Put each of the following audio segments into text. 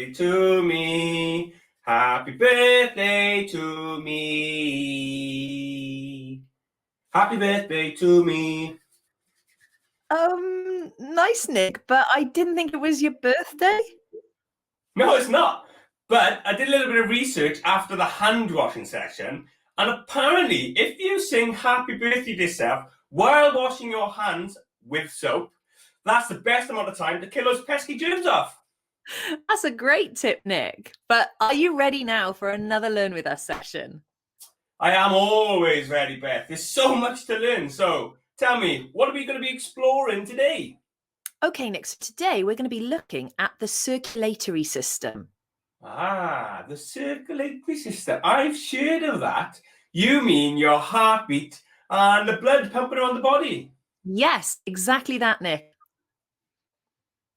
birthday to me. Happy birthday to me. Happy birthday to me. Nice, Nick, but I didn't think it was your birthday. No, it's not. But I did a little bit of research after the hand washing session, and apparently if you sing happy birthday to yourself while washing your hands with soap, that's the best amount of time to kill those pesky germs off. That's a great tip, Nick. But are you ready now for another Learn With Us session? I am always ready, Beth. There's so much to learn. So tell me, what are we going to be exploring today? Okay, Nick, so today we're going to be looking at the circulatory system. Ah, the circulatory system. I've heard of that. You mean your heartbeat and the blood pumping around the body? Yes, exactly that, Nick.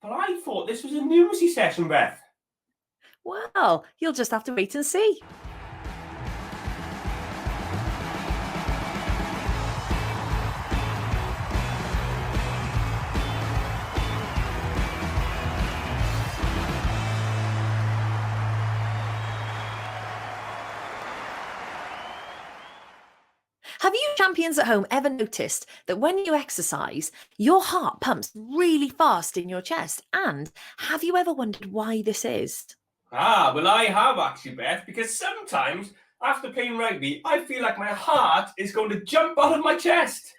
But I thought this was a numeracy session, Beth. Well, you'll just have to wait and see. Have you champions at home ever noticed that when you exercise, your heart pumps really fast in your chest? And have you ever wondered why this is? Ah, well, I have actually, Beth, because sometimes after playing rugby, I feel like my heart is going to jump out of my chest.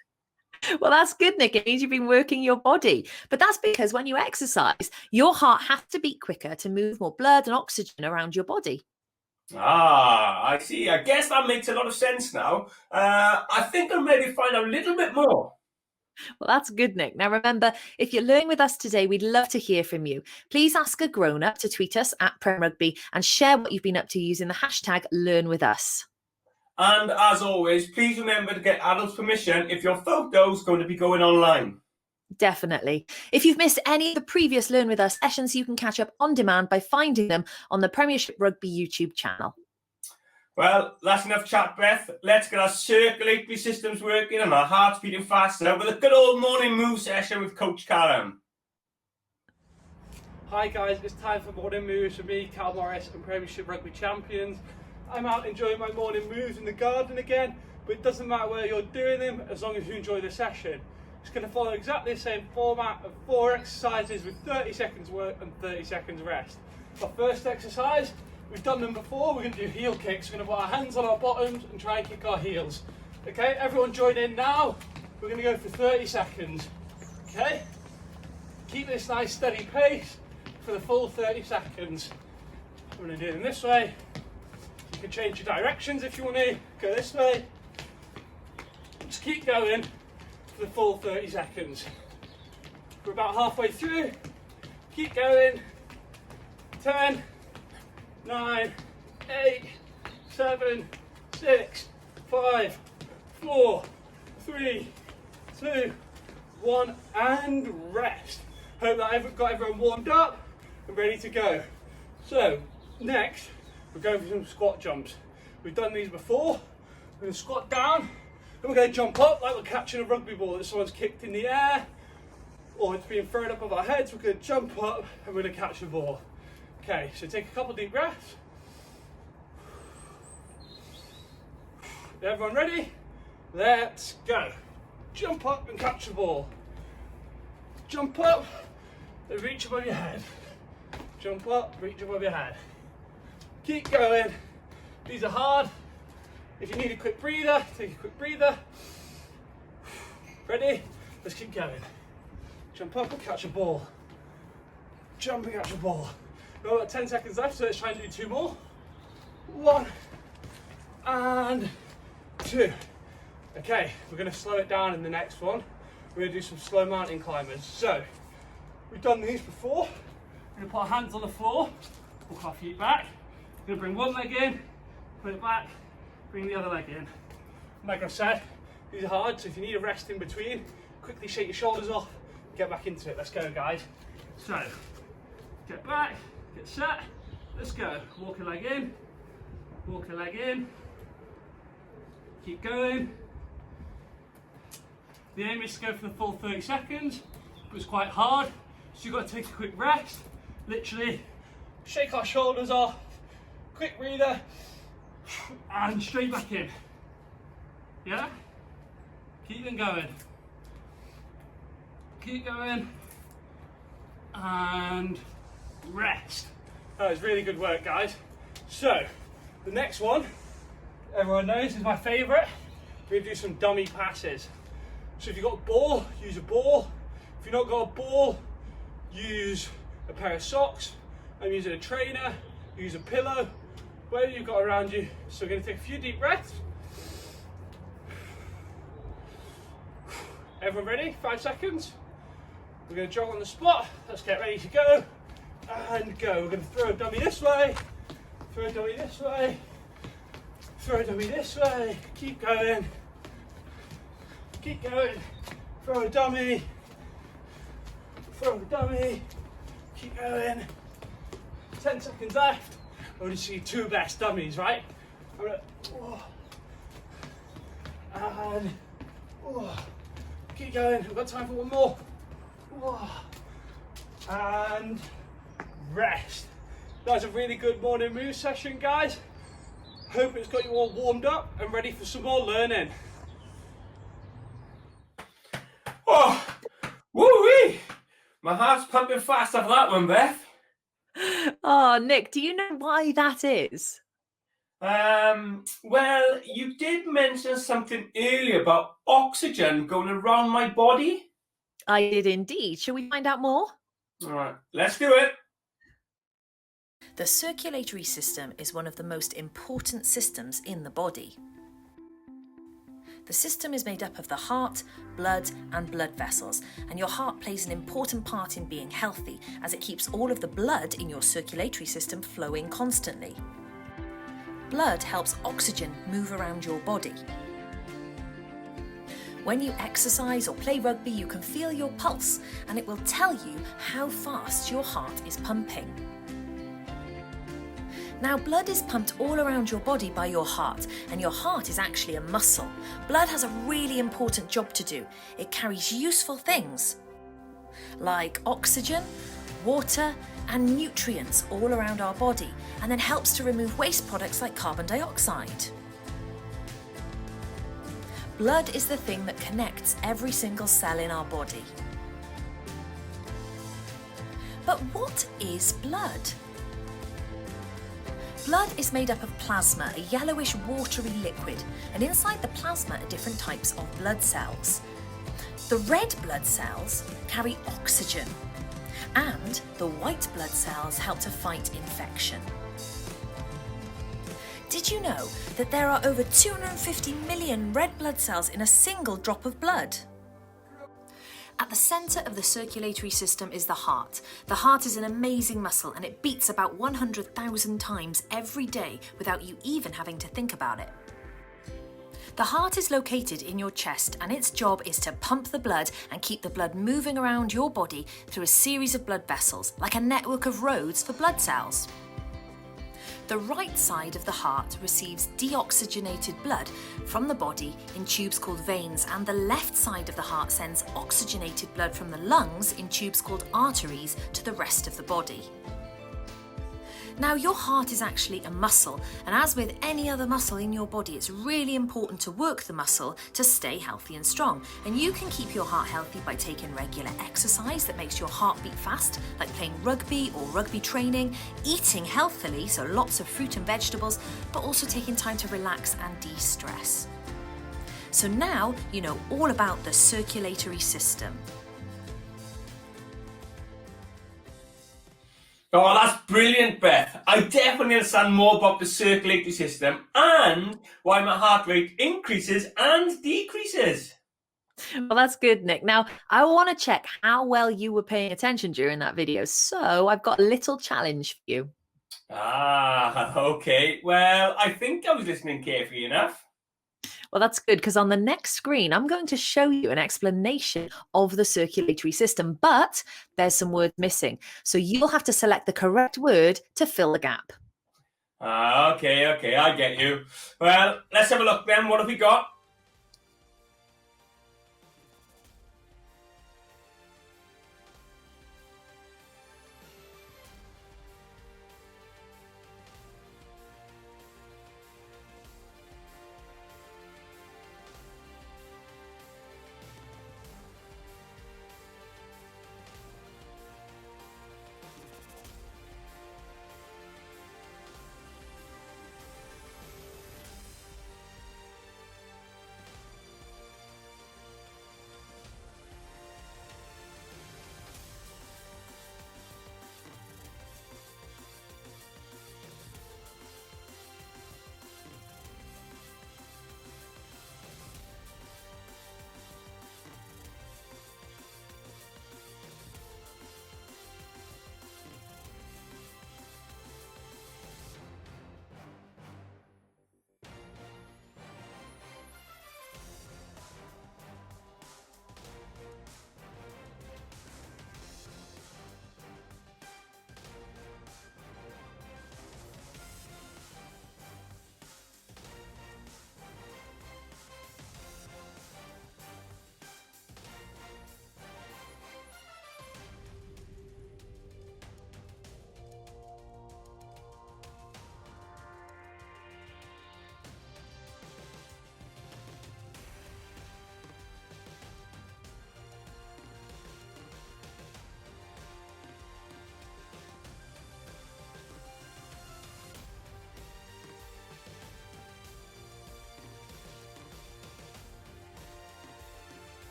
Well, that's good, Nick. It means you've been working your body. But that's because when you exercise, your heart has to beat quicker to move more blood and oxygen around your body. Ah, I see. I guess that makes a lot of sense now. I think I'm ready to find out a little bit more. Well, that's good, Nick. Now, remember, if you're learning with us today, we'd love to hear from you. Please ask a grown-up to tweet us at Prem Rugby and share what you've been up to using the hashtag #LearnWithUs. And as always, please remember to get adults' permission if your photo's going to be going online. Definitely. If you've missed any of the previous Learn With Us sessions, you can catch up on demand by finding them on the Premiership Rugby YouTube channel. Well, that's enough chat, Beth. Let's get our circulatory systems working and our hearts beating faster with a good old morning move session with Coach Callum. Hi guys, it's time for morning moves for me, Cal Morris and Premiership Rugby champions. I'm out enjoying my morning moves in the garden again, but it doesn't matter where you're doing them as long as you enjoy the session. It's going to follow exactly the same format of 4 exercises with 30 seconds work and 30 seconds rest. Our first exercise, we've done them before, we're going to do heel kicks. We're going to put our hands on our bottoms and try and kick our heels. Okay, everyone join in now. We're going to go for 30 seconds. Okay, keep this nice steady pace for the full 30 seconds. I'm going to do them this way. You can change your directions if you want to. Go this way. Just keep going for the full 30 seconds. We're about halfway through. Keep going. 10, 9, 8, 7, 6, 5, 4, 3, 2, 1, and rest. Hope that I've got everyone warmed up and ready to go. So, next, we're going for some squat jumps. We've done these before. We're going to squat down, and we're going to jump up like we're catching a rugby ball that someone's kicked in the air, or it's being thrown above our heads. We're going to jump up, and we're going to catch the ball. Okay, so take a couple deep breaths. Everyone ready? Let's go. Jump up and catch the ball. Jump up and reach above your head. Jump up, reach above your head. Keep going. These are hard. If you need a quick breather, take a quick breather. Ready? Let's keep going. Jump up and catch a ball. Jump and catch a ball. We've got 10 seconds left, so let's try and do 2 more. 1 and 2. Okay, we're going to slow it down in the next one. We're going to do some slow mountain climbers. So, we've done these before. We're going to put our hands on the floor, walk our feet back. We're going to bring one leg in, put it back, bring the other leg in. Like I said, these are hard, so if you need a rest in between, quickly shake your shoulders off, get back into it. Let's go, guys. So, get back, get set, let's go. Walk a leg in, walk a leg in, keep going. The aim is to go for the full 30 seconds, but it's quite hard, so you've got to take a quick rest. Literally shake our shoulders off, quick breather, and straight back in. Yeah? Keep them going. Keep going. And rest. That was really good work, guys. So, the next one, everyone knows, is my favourite. We're going to do some dummy passes. So if you've got a ball, use a ball. If you've not got a ball, use a pair of socks. I'm using a trainer, use a pillow, whatever you've got around you. So we're going to take a few deep breaths. Everyone ready? 5 seconds. We're going to jog on the spot. Let's get ready to go. And go. We're going to throw a dummy this way, throw a dummy this way, throw a dummy this way. Keep going. Keep going. Throw a dummy. Throw a dummy. Keep going. 10 seconds left. I want to see 2 best dummies, right? And keep going. We've got time for one more. And rest. That was a really good morning move session, guys. Hope it's got you all warmed up and ready for some more learning. Oh, woo-wee! My heart's pumping fast after that one, Beth. Oh, Nick, do you know why that is? Well, you did mention something earlier about oxygen going around my body. I did indeed. Shall we find out more? All right, let's do it. The circulatory system is one of the most important systems in the body. The system is made up of the heart, blood and blood vessels, and your heart plays an important part in being healthy as it keeps all of the blood in your circulatory system flowing constantly. Blood helps oxygen move around your body. When you exercise or play rugby, you can feel your pulse and it will tell you how fast your heart is pumping. Now, blood is pumped all around your body by your heart, and your heart is actually a muscle. Blood has a really important job to do. It carries useful things like oxygen, water, and nutrients all around our body, and then helps to remove waste products like carbon dioxide. Blood is the thing that connects every single cell in our body. But what is blood? Blood is made up of plasma, a yellowish watery liquid, and inside the plasma are different types of blood cells. The red blood cells carry oxygen, and the white blood cells help to fight infection. Did you know that there are over 250 million red blood cells in a single drop of blood? At the centre of the circulatory system is the heart. The heart is an amazing muscle and it beats about 100,000 times every day without you even having to think about it. The heart is located in your chest and its job is to pump the blood and keep the blood moving around your body through a series of blood vessels, like a network of roads for blood cells. The right side of the heart receives deoxygenated blood from the body in tubes called veins, and the left side of the heart sends oxygenated blood from the lungs in tubes called arteries to the rest of the body. Now, your heart is actually a muscle, and as with any other muscle in your body, it's really important to work the muscle to stay healthy and strong. And you can keep your heart healthy by taking regular exercise that makes your heart beat fast, like playing rugby or rugby training, eating healthily, so lots of fruit and vegetables, but also taking time to relax and de-stress. So now you know all about the circulatory system. Oh, that's brilliant, Beth. I definitely understand more about the circulatory system and why my heart rate increases and decreases. Well, that's good, Nick. Now, I want to check how well you were paying attention during that video. So I've got a little challenge for you. Okay. Well, I think I was listening carefully enough. Well, that's good, because on the next screen, I'm going to show you an explanation of the circulatory system, but there's some words missing. So you'll have to select the correct word to fill the gap. Okay, I get you. Well, let's have a look then. What have we got?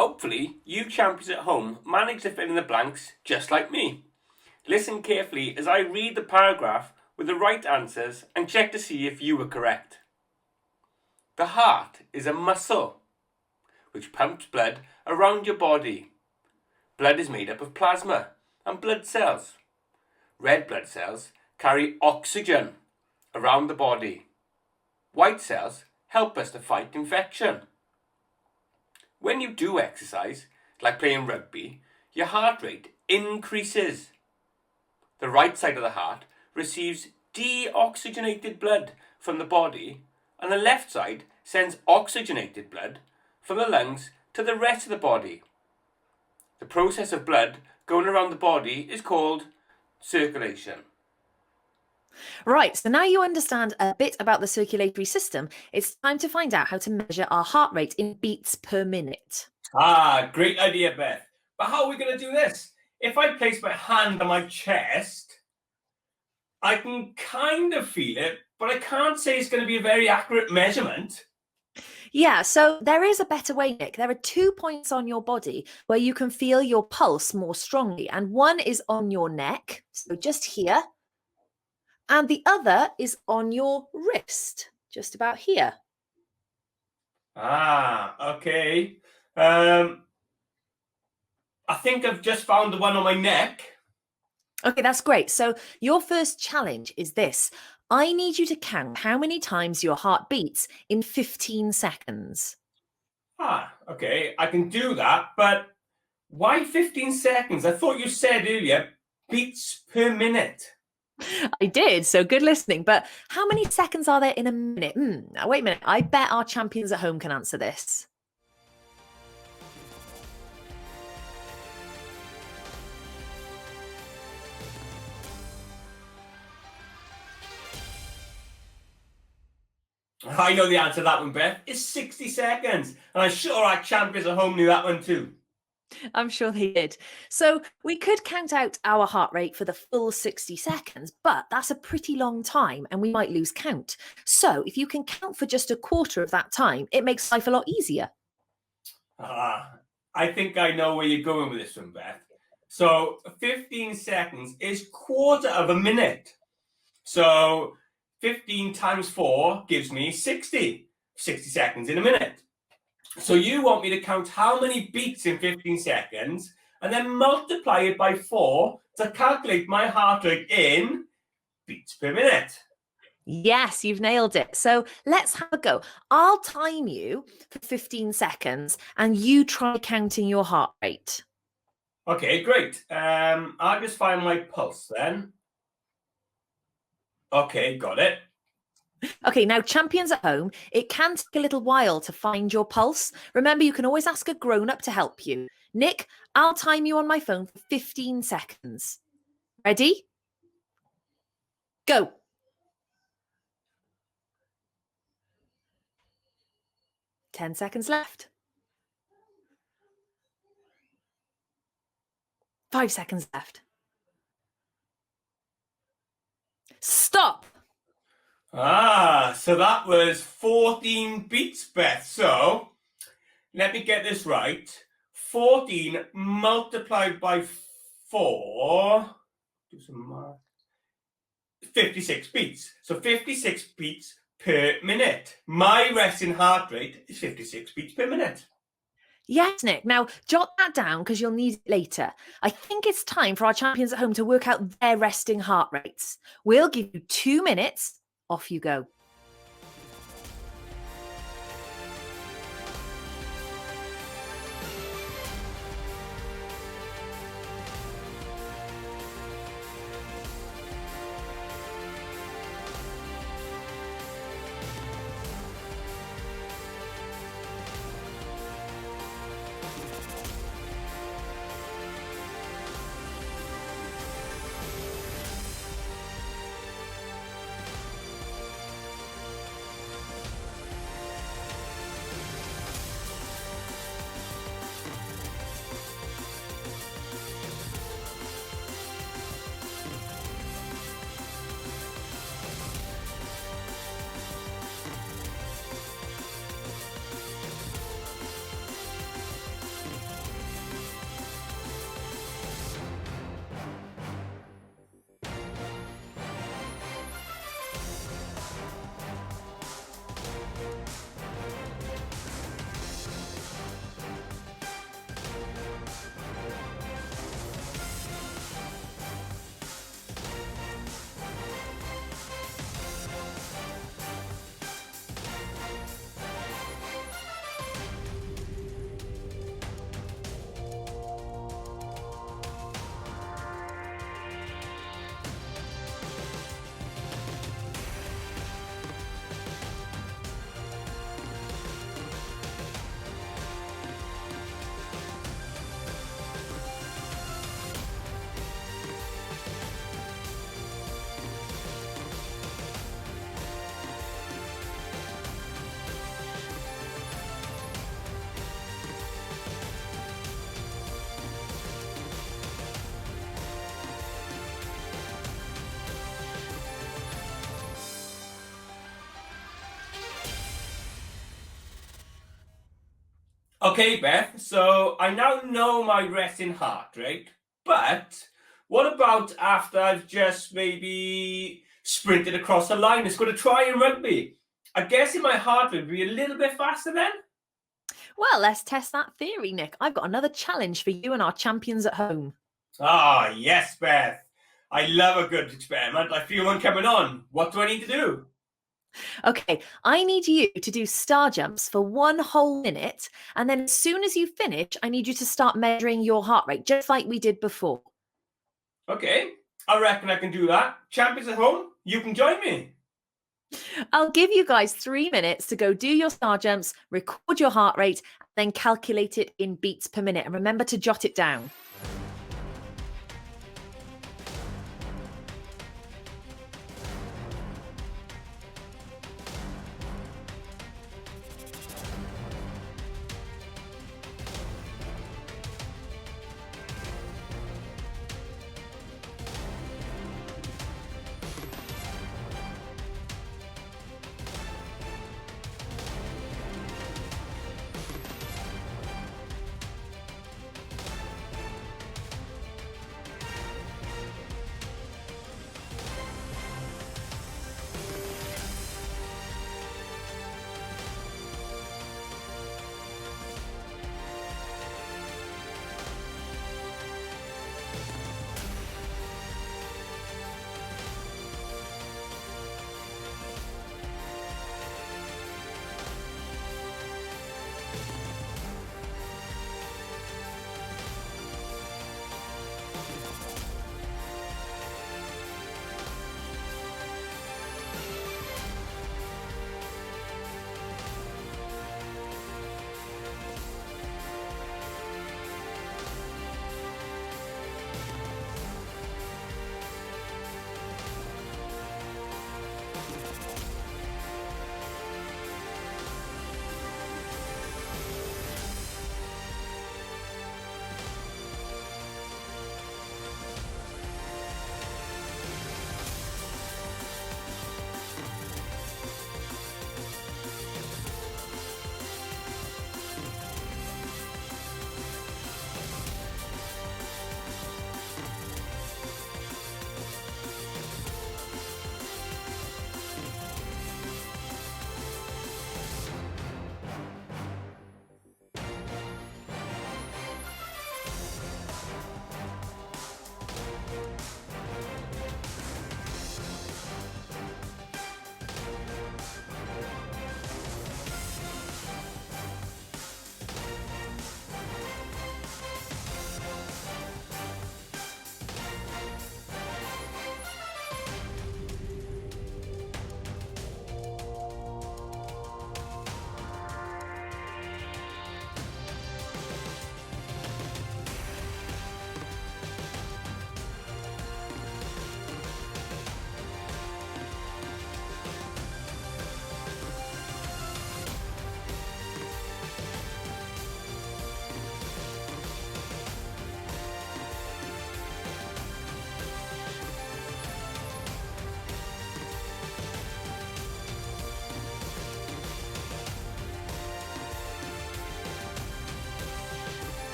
Hopefully, you champions at home manage to fill in the blanks just like me. Listen carefully as I read the paragraph with the right answers and check to see if you were correct. The heart is a muscle which pumps blood around your body. Blood is made up of plasma and blood cells. Red blood cells carry oxygen around the body. White cells help us to fight infection. When you do exercise, like playing rugby, your heart rate increases. The right side of the heart receives deoxygenated blood from the body, and the left side sends oxygenated blood from the lungs to the rest of the body. The process of blood going around the body is called circulation. Right, so now you understand a bit about the circulatory system, it's time to find out how to measure our heart rate in beats per minute. Great idea, Beth. But how are we going to do this? If I place my hand on my chest, I can kind of feel it, but I can't say it's going to be a very accurate measurement. Yeah, so there is a better way, Nick. There are 2 points on your body where you can feel your pulse more strongly, and one is on your neck, so just here, and the other is on your wrist, just about here. Okay. I think I've just found the one on my neck. Okay, that's great. So your first challenge is this. I need you to count how many times your heart beats in 15 seconds. Okay, I can do that, but why 15 seconds? I thought you said earlier beats per minute. I did, so good listening. But how many seconds are there in a minute? Now, wait a minute. I bet our champions at home can answer this. I know the answer to that one, Beth. It's 60 seconds. And I'm sure our champions at home knew that one too. I'm sure they did. So we could count out our heart rate for the full 60 seconds, but that's a pretty long time and we might lose count. So if you can count for just a quarter of that time, it makes life a lot easier. I think I know where you're going with this one, Beth. So 15 seconds is quarter of a minute. So 15 times 4 gives me 60 seconds in a minute. So you want me to count how many beats in 15 seconds and then multiply it by 4 to calculate my heart rate in beats per minute. Yes, you've nailed it. So let's have a go. I'll time you for 15 seconds and you try counting your heart rate. Okay, great. I'll just find my pulse then. Okay, got it. Okay, now champions at home, it can take a little while to find your pulse. Remember, you can always ask a grown-up to help you. Nick, I'll time you on my phone for 15 seconds. Ready? Go. Ten seconds left. 5 seconds left. Stop. So that was 14 beats, Beth. So let me get this right. 14 multiplied by 4, 56 beats. So 56 beats per minute. My resting heart rate is 56 beats per minute. Yes, Nick. Now, jot that down because you'll need it later. I think it's time for our champions at home to work out their resting heart rates. We'll give you 2 minutes. Off you go. Okay, Beth, so I now know my resting heart rate, but what about after I've just maybe sprinted across the line and scored a try in rugby? I'm guessing my heart rate would be a little bit faster then? Well, let's test that theory, Nick. I've got another challenge for you and our champions at home. Ah, yes, Beth. I love a good experiment. I feel one coming on. What do I need to do? Okay, I need you to do star jumps for 1 whole minute, and then as soon as you finish, I need you to start measuring your heart rate, just like we did before. Okay, I reckon I can do that. Champions at home, you can join me. I'll give you guys 3 minutes to go do your star jumps, record your heart rate, then calculate it in beats per minute. And remember to jot it down.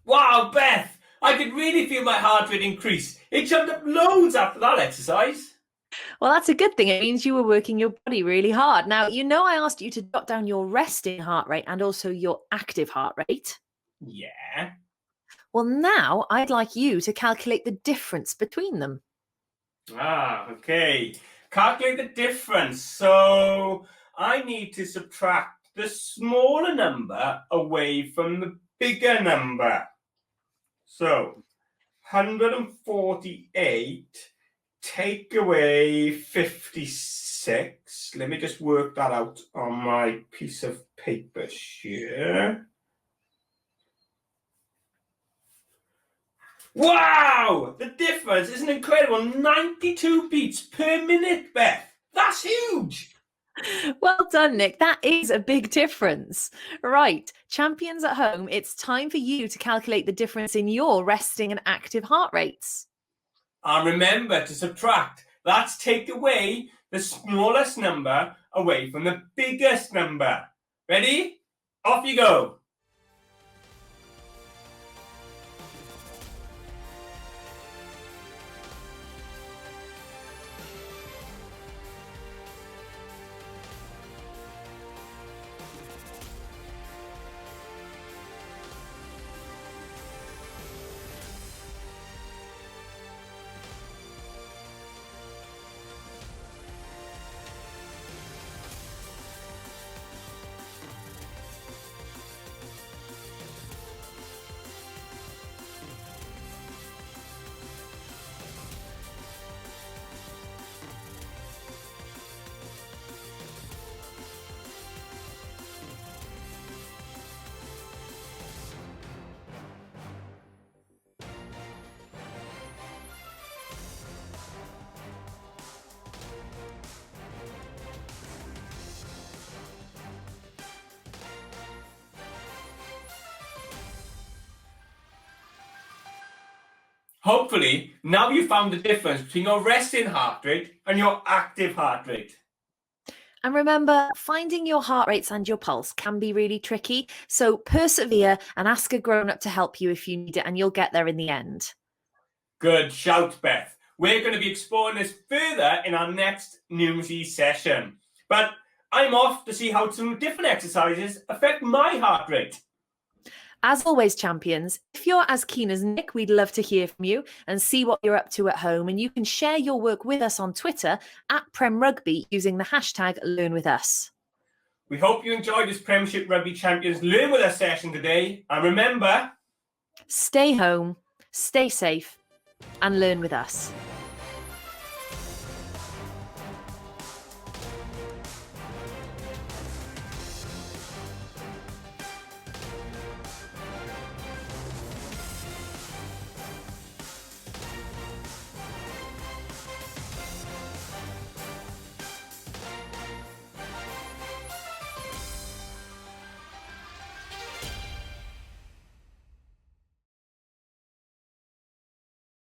Wow, Beth, I could really feel my heart rate increase. It jumped up loads after that exercise. Well, that's a good thing. It means you were working your body really hard. Now, I asked you to jot down your resting heart rate and also your active heart rate. Yeah. Well, now I'd like you to calculate the difference between them. Ah, okay. Calculate the difference. So I need to subtract the smaller number away from the bigger number. So 148 take away 56. Let me just work that out on my piece of paper here. Wow! The difference is an incredible 92 beats per minute, Beth. That's huge! Well done, Nick. That is a big difference. Right, champions at home, it's time for you to calculate the difference in your resting and active heart rates. And remember to subtract. That's take away the smallest number away from the biggest number. Ready? Off you go. Hopefully, now you've found the difference between your resting heart rate and your active heart rate. And remember, finding your heart rates and your pulse can be really tricky, so persevere and ask a grown-up to help you if you need it, and you'll get there in the end. Good shout, Beth. We're going to be exploring this further in our next Numeracy session. But I'm off to see how some different exercises affect my heart rate. As always, champions, if you're as keen as Nick, we'd love to hear from you and see what you're up to at home. And you can share your work with us on Twitter at Prem Rugby using the hashtag #LearnWithUs. We hope you enjoyed this Premiership Rugby Champions Learn With Us session today. And remember, stay home, stay safe, and learn with us.